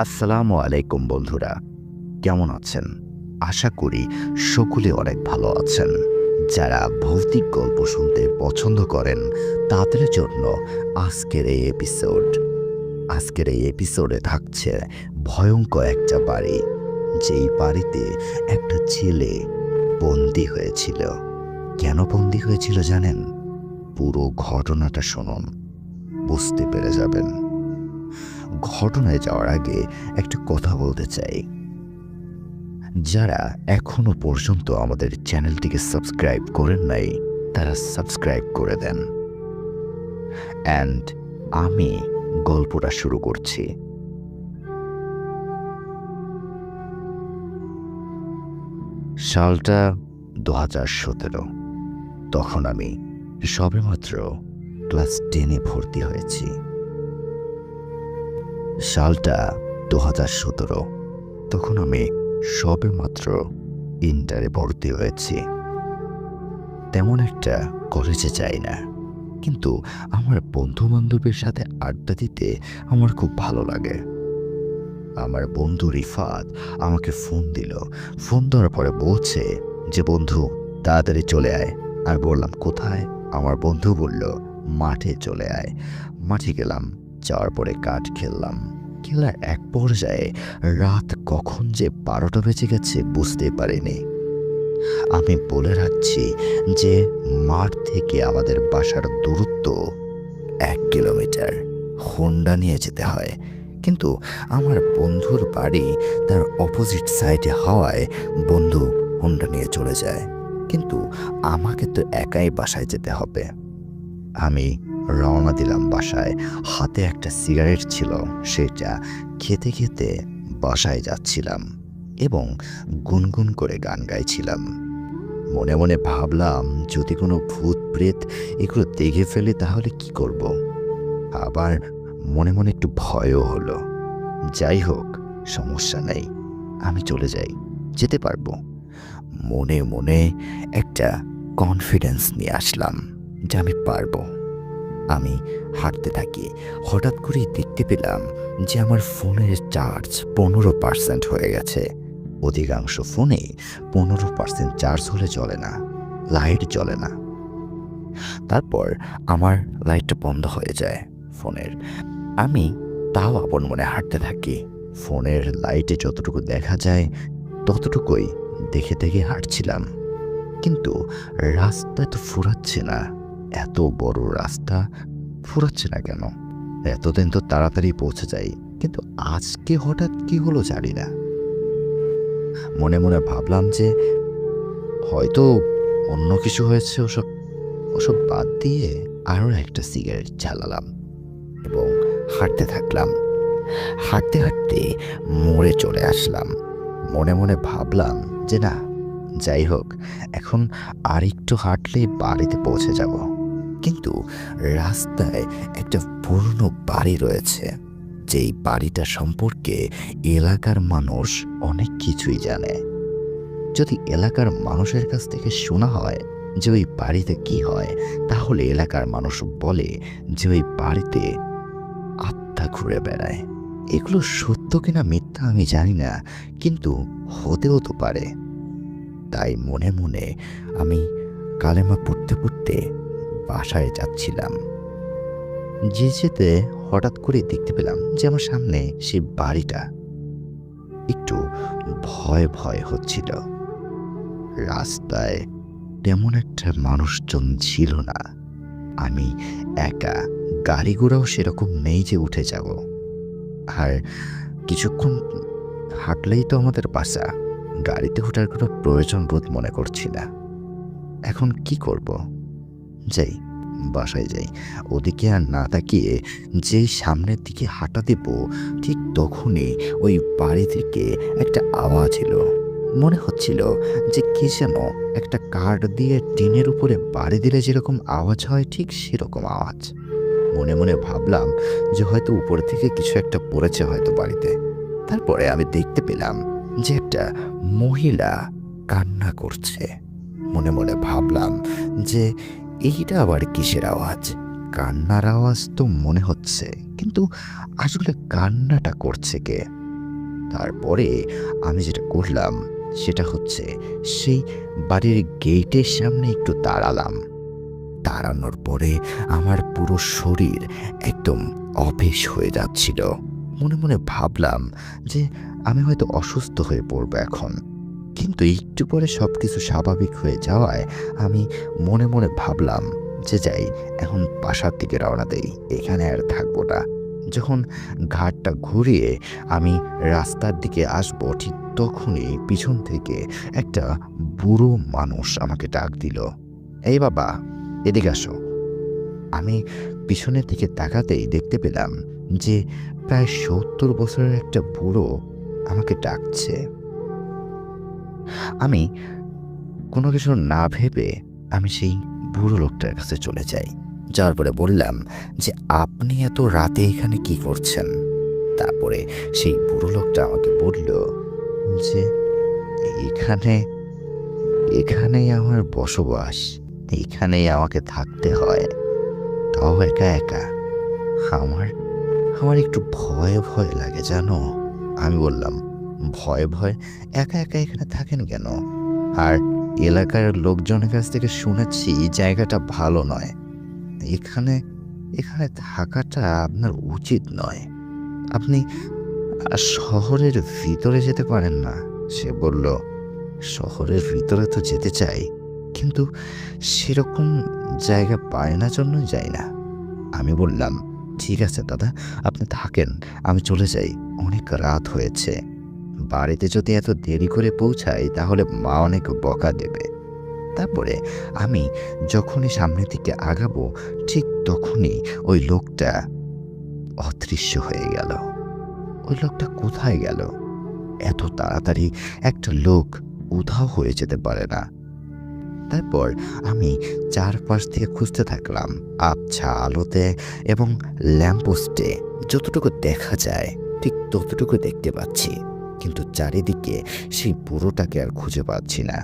আসসালামু আলাইকুম বন্ধুরা, কেমন আছেন? আশা করি সকলে অনেক ভালো আছেন। যারা ভৌতিক গল্প শুনতে পছন্দ করেন তাদের জন্য আজকের এই এপিসোডে থাকছে ভয়ঙ্কর একটা বাড়ি, যেই বাড়িতে একটা ছেলে বন্দি হয়েছিল। কেন বন্দি হয়েছিল জানেন? পুরো ঘটনাটা শুনুন, বুঝতে পেরে যাবেন। ঘটনায় যাওয়ার আগে একটা কথা বলতে চাই। যারা এখনো পর্যন্ত আমাদের চ্যানেলটিকে সাবস্ক্রাইব করেন নাই, তারা সাবস্ক্রাইব করে দেন। অ্যান্ড আমি গল্পটা শুরু করছি। সালটা 2017। তখন আমি সবেমাত্র ক্লাস 10-এ ভর্তি হয়েছি। সালটা 2017। তখন আমি সবেমাত্র ইন্টারে ভর্তি হয়েছি। তেমন একটা কলেজে যাই না, কিন্তু আমার বন্ধু বান্ধবের সাথে আড্ডা দিতে আমার খুব ভালো লাগে। আমার বন্ধু রিফাত আমাকে ফোন দিল। ফোন দেওয়ার পরে বলছে যে, বন্ধু তাড়াতাড়ি চলে আয়। আমি বললাম কোথায়? আমার বন্ধু বলল মাঠে চলে আয়। মাঠে গেলাম, যাওয়ার পরে কাঠ খেললাম। খেলার এক পর্যায়ে রাত কখন যে 12টা বেজে গেছে বুঝতে পারিনি। আমি বলে রাখছি যে মাঠ থেকে আমাদের বাসার দূরত্ব 1 কিলোমিটার। হোন্ডা নিয়ে যেতে হয়, কিন্তু আমার বন্ধুর বাড়ি তার অপোজিট সাইডে হওয়ায় বন্ধু হোন্ডা নিয়ে চলে যায়। কিন্তু আমাকে তো একাই বাসায় যেতে হবে। আমি রওনা দিলাম বাসায়। হাতে একটা সিগারেট ছিল, সেটা খেতে খেতে বাসায় যাচ্ছিলাম এবং গুনগুন করে গান গাইছিলাম। মনে মনে ভাবলাম, যদি কোনো ভূত প্রেত এগুলো দেখে ফেলে তাহলে কি করব। আবার মনে মনে একটু ভয়ও হলো। যাই হোক, সমস্যা নেই, আমি চলে যাই, যেতে পারবো। মনে মনে একটা কনফিডেন্স নিয়ে আসলাম যে আমি পারবো। আমি হাঁটতে থাকি। হঠাৎ করেই দেখতে পেলাম যে আমার ফোনের চার্জ 15% হয়ে গেছে। অধিকাংশ ফোনে 15% চার্জ হলে চলে না, লাইট জ্বলে না। তারপর আমার লাইটটা বন্ধ হয়ে যায় ফোনের। আমি তাও আপন মনে হাঁটতে থাকি। ফোনের লাইটে যতটুকু দেখা যায় ততটুকুই দেখে দেখে হাঁটছিলাম। কিন্তু রাস্তা তো ফুরাচ্ছে না। এত বড় রাস্তা ফুরাচ্ছে না কেন? এতদিন তো তাড়াতাড়ি পৌঁছে যাই, কিন্তু আজকে হঠাৎ কি হলো জানি না। মনে মনে ভাবলাম যে হয়তো অন্য কিছু হয়েছে। ওসব ওসব বাদ দিয়ে আরও একটা সিগারেট জ্বালালাম এবং হাঁটতে থাকলাম। হাঁটতে হাঁটতে মোড়ে চলে আসলাম। মনে মনে ভাবলাম যে না, যাই হোক, এখন আর একটু হাঁটলেই বাড়িতে পৌঁছে যাব। কিন্তু রাস্তায় একটা পুরনো বাড়ি রয়েছে, যেই বাড়িটা সম্পর্কে এলাকার মানুষ অনেক কিছুই জানে। যদি এলাকার মানুষের কাছ থেকে শোনা হয় যে ওই বাড়িতে কি হয়, তাহলে এলাকার মানুষ বলে যে ওই বাড়িতে আত্মা ঘুরে বেড়ায়। এগুলো সত্য কিনা মিথ্যা আমি জানি না, কিন্তু হতেও তো পারে। তাই মনে মনে আমি কালেমা পড়তে পড়তে বাসায় যাচ্ছিলাম। যেতে হঠাৎ করে দেখতে পেলাম যে আমার সামনে সেই বাড়িটা। একটু ভয় ভয় হচ্ছিল। রাস্তায় তেমন একটা মানুষজন ছিল না। আমি একা, গাড়ি ঘোড়াও সেরকম নেই যে উঠে যাব। আর কিছুক্ষণ হাঁটলেই তো আমাদের বাসা। গাড়িতে ওঠার কোনো প্রয়োজন বোধ মনে করছি না। এখন কি করব? যাই, বাসায় যাই। ওদিকে আর না তাকিয়ে যেই সামনের দিকে হাঁটা দেব, ঠিক তখনই ওই বাড়ি থেকে একটা আওয়াজ এলো। মনে হচ্ছিল যে কে যেন একটা কাঠ দিয়ে টিনের উপরে বাড়ি দিলে যেরকম আওয়াজ হয়, ঠিক সেরকম আওয়াজ। মনে মনে ভাবলাম যে হয়তো উপর থেকে কিছু একটা পড়েছে হয়তো বাড়িতে। তারপরে আমি দেখতে পেলাম যে একটা মহিলা কান্না করছে। মনে মনে ভাবলাম যে এইটা আবার কিসের আওয়াজ? কান্নার আওয়াজ তো মনে হচ্ছে, কিন্তু আসলে কান্নাটা করছে কে? তারপরে আমি যেটা করলাম সেটা হচ্ছে সেই বাড়ির গেটের সামনে একটু দাঁড়ালাম। দাঁড়ানোর পরে আমার পুরো শরীর একদম অবেশ হয়ে যাচ্ছিল। মনে মনে ভাবলাম যে আমি হয়তো অসুস্থ হয়ে পড়ব এখন। কিন্তু একটু পরে সব কিছু স্বাভাবিক হয়ে যাওয়ায় আমি মনে মনে ভাবলাম যে যাই, এখন বাসার দিকে রওনা দেই, এখানে আর থাকবো না। যখন ঘাটটা ঘুরিয়ে আমি রাস্তার দিকে আসবো, ঠিক তখনই পিছন থেকে একটা বুড়ো মানুষ আমাকে ডাক দিল, এই বাবা, এদিকে আসো। আমি পিছনের দিকে তাকাতেই দেখতে পেলাম যে প্রায় ৭০ বছরের একটা বুড়ো আমাকে ডাকছে। আমি কোনো কিছু না ভেবে আমি সেই বুড়ো লোকটার কাছে চলে যাই। যাওয়ার পরে বললাম যে আপনি এত রাতে এখানে কি করছেন? তারপরে সেই বুড়ো লোকটা আমাকে বলল যে এখানে এখানেই আমার বসবাস, এখানেই আমাকে থাকতে হয়, তাও একা একা। আমার আমার একটু ভয় ভয় লাগে জানো। আমি বললাম, ভয় ভয়? একা একা এখানে থাকেন কেন? আর এলাকার লোকজনের কাছ থেকে শুনেছি জায়গাটা ভালো নয়, এখানে এখানে থাকাটা আপনার উচিত নয়। আপনি শহরের ভিতরে যেতে পারেন না? সে বলল, শহরের ভিতরে তো যেতে চাই, কিন্তু সেরকম জায়গা পায় না জন্যই যাই না। আমি বললাম, ঠিক আছে দাদা, আপনি থাকেন, আমি চলে যাই, অনেক রাত হয়েছে। বাড়িতে যদি এত দেরি করে পৌঁছাই তাহলে মা অনেক বকা দেবে। তারপরে আমি যখনই সামনের দিকে আগাবো, ঠিক তখনই ওই লোকটা অদৃশ্য হয়ে গেল। ওই লোকটা কোথায় গেল? এত তাড়াতাড়ি একটা লোক উধাও হয়ে যেতে পারে না। তারপর আমি চারপাশ থেকে খুঁজতে থাকলাম, আবছা আলোতে এবং ল্যাম্পপোস্টে যতটুকু দেখা যায় ঠিক ততটুকু দেখতে পাচ্ছি, কিন্তু চারিদিকে সেই বুড়োটাকে আর খুঁজে পাচ্ছি না।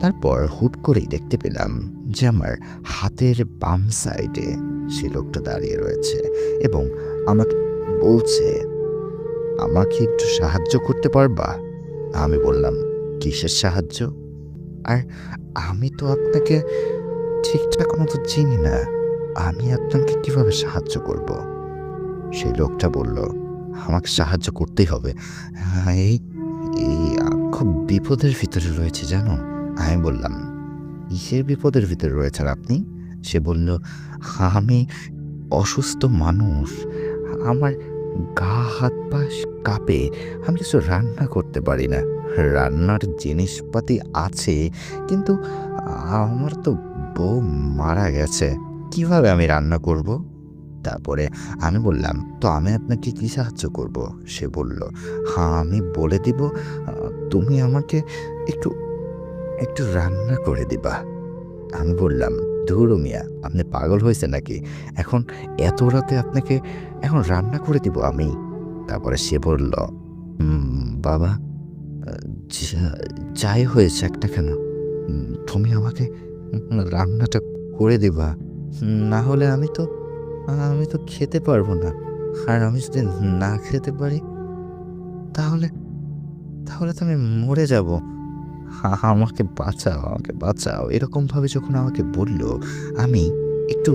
তারপর হুট করেই দেখতে পেলাম যে আমার হাতের বাম সাইডে সেই লোকটা দাঁড়িয়ে রয়েছে এবং আমাকে বলছে, আমাকে একটু সাহায্য করতে পারবা? আমি বললাম, কিসের সাহায্য? আর আমি তো আপনাকে ঠিকঠাক মতো চিনি না, আমি আপনাকে কিভাবে সাহায্য করব? সেই লোকটা বলল, আমাকে সাহায্য করতেই হবে, এই এই খুব বিপদের ভিতরে রয়েছে জানো। আমি বললাম, কিসের বিপদের ভিতরে রয়েছেন আপনি? সে বলল, আমি অসুস্থ মানুষ, আমার গা হাত পা কাঁপে, আমি কিছু রান্না করতে পারি না। রান্নার জিনিসপাতি আছে, কিন্তু আমার তো বউ মারা গেছে, কিভাবে আমি রান্না করব? তারপরে আমি বললাম, তো আমি আপনাকে কি সাহায্য করব? সে বলল, হ্যাঁ, আমি বলে দিব, তুমি আমাকে একটু একটু রান্না করে দিবা। আমি বললাম, ধুর মিয়া, আপনি পাগল হয়েছে নাকি? এখন এত রাতে আপনাকে এখন রান্না করে দিব আমি? তারপরে সে বলল, বাবা, যাই হয়েছে একটা কেন, তুমি আমাকে রান্নাটা করে দিবা, না হলে আমি তো খেতে পারবো না। আর আমি যদি না খেতে পারি তাহলে তাহলে তো আমি মরে যাব। আমাকে বাঁচাও, আমাকে বাঁচাও। এরকমভাবে যখন আমাকে বলল, আমি একটু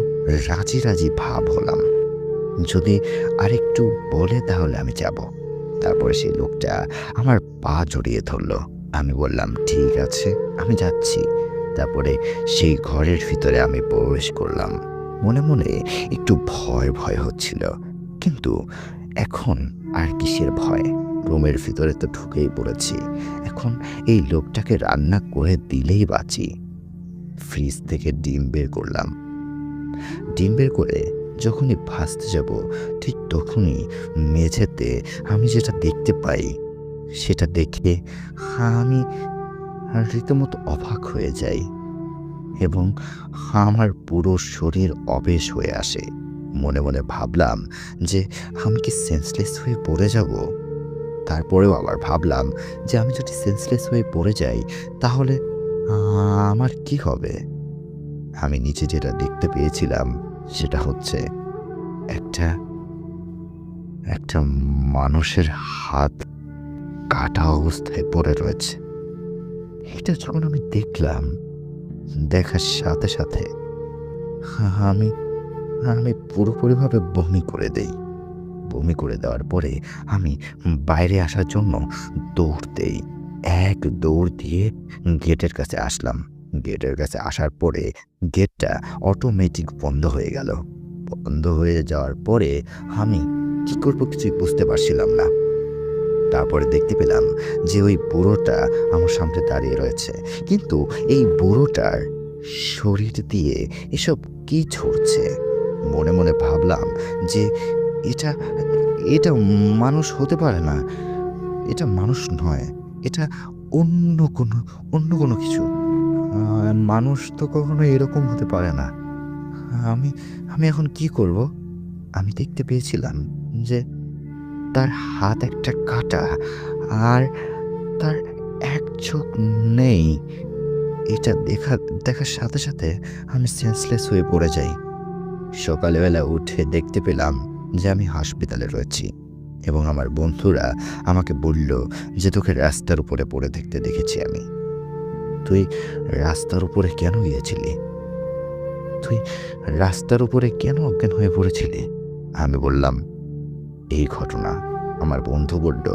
রাজি রাজি ভাব হলাম, যদি আরেকটু বলে তাহলে আমি যাব। তারপরে সেই লোকটা আমার পা জড়িয়ে ধরল। আমি বললাম, ঠিক আছে, আমি যাচ্ছি। তারপরে সেই ঘরের ভিতরে আমি প্রবেশ করলাম। মনে মনে একটু ভয় ভয় হচ্ছিল, কিন্তু এখন আর কিসের ভয়? রুমের ভিতরে তো ঢুকেই পড়েছি, এখন এই লোকটাকে রান্না করে দিলেই বাঁচি। ফ্রিজ থেকে ডিম বের করলাম। ডিম বের করে যখনই ভাজতে যাব, ঠিক তখনই মেঝেতে আমি যেটা দেখতে পাই সেটা দেখে আমি রীতিমতো অবাক হয়ে যাই এবং আমার পুরো শরীর অবেশ হয়ে আসে। মনে মনে ভাবলাম যে আমি কি সেন্সলেস হয়ে পড়ে যাব? তারপরেও আবার ভাবলাম যে আমি যদি সেন্সলেস হয়ে পড়ে যাই তাহলে আমার কি হবে? আমি নিচে যেটা দেখতে পেয়েছিলাম সেটা হচ্ছে একটা একটা মানুষের হাত কাটা অবস্থায় পড়ে রয়েছে। এটা যখন আমি দেখলাম, দেখার সাথে সাথে আমি আমি পুরোপুরিভাবে বমি করে দেই। বমি করে দেওয়ার পরে আমি বাইরে আসার জন্য দৌড় দেই। এক দৌড় দিয়ে গেটের কাছে আসলাম। গেটের কাছে আসার পরে গেটটা অটোমেটিক বন্ধ হয়ে গেল। বন্ধ হয়ে যাওয়ার পরে আমি কি করব কিছুই বুঝতে পারছিলাম না। তারপরে দেখতে পেলাম যে ওই বুড়োটা আমার সামনে দাঁড়িয়ে রয়েছে। কিন্তু এই বুড়োটার শরীর দিয়ে এসব কি ঝরছে? মনে মনে ভাবলাম যে এটা এটা মানুষ হতে পারে না। এটা মানুষ নয়। এটা অন্য কোনো কিছু। মানুষ তো কখনো এরকম হতে পারে না। আমি আমি এখন কি করব? আমি দেখতে পেয়েছিলাম যে তার হাত একটা কাটা, আর তার এক চোখ নেই। এটা দেখার সাথে সাথে আমি সেন্সলেস হয়ে পড়ে যাই। সকালবেলা উঠে দেখতে পেলাম যে আমি হাসপাতালে রয়েছি এবং আমার বন্ধুরা আমাকে বলল যে তোকে রাস্তার উপরে পড়ে থাকতে দেখেছি আমি। তুই রাস্তার উপরে কেন গিয়েছিলি? তুই রাস্তার উপরে কেন অজ্ঞান হয়ে পড়েছিলি? আমি বললাম, এই ঘটনা। আমার বন্ধু বলল,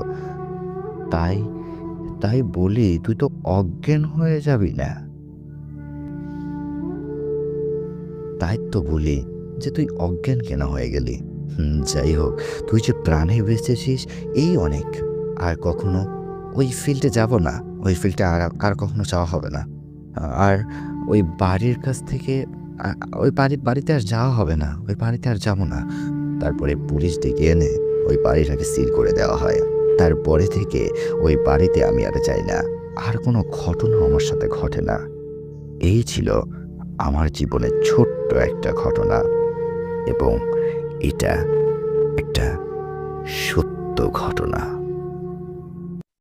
তাই তাই বলি তুই তো অজ্ঞান হয়ে যাবি না? তাই তো বলি যে তুই অজ্ঞান কেন হয়ে গেলি? যাই হোক, তুই যে প্রাণে বেঁচেছিস এই অনেক। আর কখনো ওই ফিল্ডে যাব না। ওই ফিল্ডে আর কখনো যাওয়া হবে না। আর ওই বাড়ির কাছ থেকে ওই বাড়িতে আর যাওয়া হবে না। ওই বাড়িতে আর যাব না। তারপরে পুলিশ ডেকে এনে ওই বাড়িটাকে সিল করে দেওয়া হয়। তারপরে থেকে ওই বাড়িতে আমি আর যাই না। আর কোনো ঘটনা আমার সাথে ঘটে না। এই ছিল আমার জীবনের ছোট্ট একটা ঘটনা, এবং এটা একটা সত্য ঘটনা।